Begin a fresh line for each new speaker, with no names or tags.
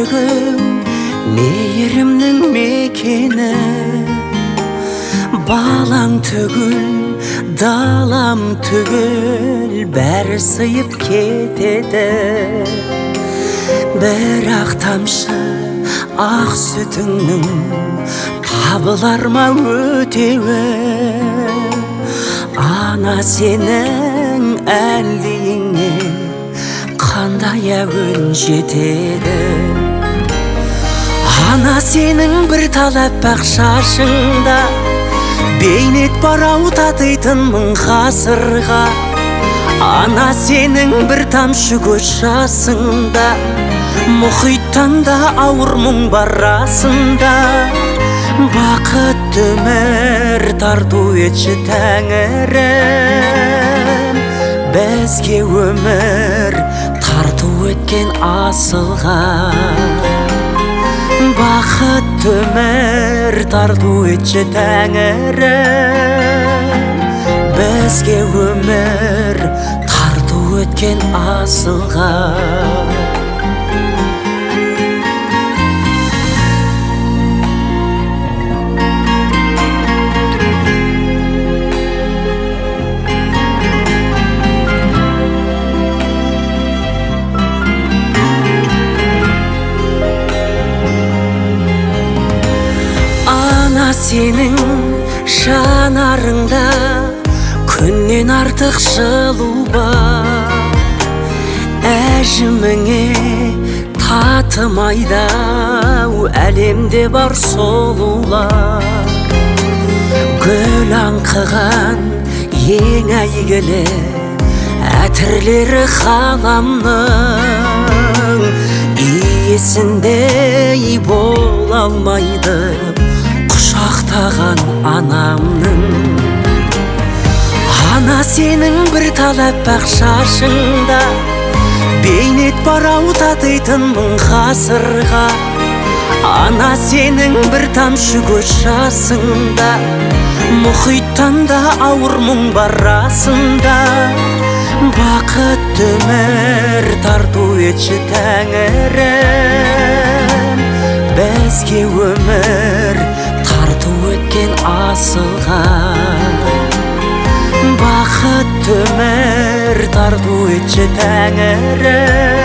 жүрегім мейірімнің мекені, балаң түгіл, далам түгіл, бәрі сыйып кетеді. Бірақ тамшы ақ сүтіңнің табылар ма өтеуі? Ана сенің әлдиіңе қандай әуен жетеді? Ана сенің бір талап бақ шашыңда бейнет барау татитын мың ғасырға. Ана сенің бір тамшы көз жасыңда мұхиттан да ауыр мұң бар расында. Бақытты өмір тарту етші Тәңірім, бізге өмір тарту еткен асылға. Бақытты өмір тарту етші Тәңірім, бізге өмір тарту еткен асылға. Сенің жанарыңда күннен артық жылу бар, әжіміңе татымайды әлемде бар сұлулар. Гүл аңқыған ең әйгілі әтірлері ғаламның, иесіндей бола алмайды құшақтаған анамның. Ана сенің бір талап бақ шашыңда бейнет барау татитын мың ғасырға. Ана сенің бір тамшы көз жасыңда мұхиттан да ауыр мұң бар расында. Бақытты өмір тарту етші Тәңірім, бізге өмір тарту еткен асылға. Бақытты өмір тарту етші Тәңірім,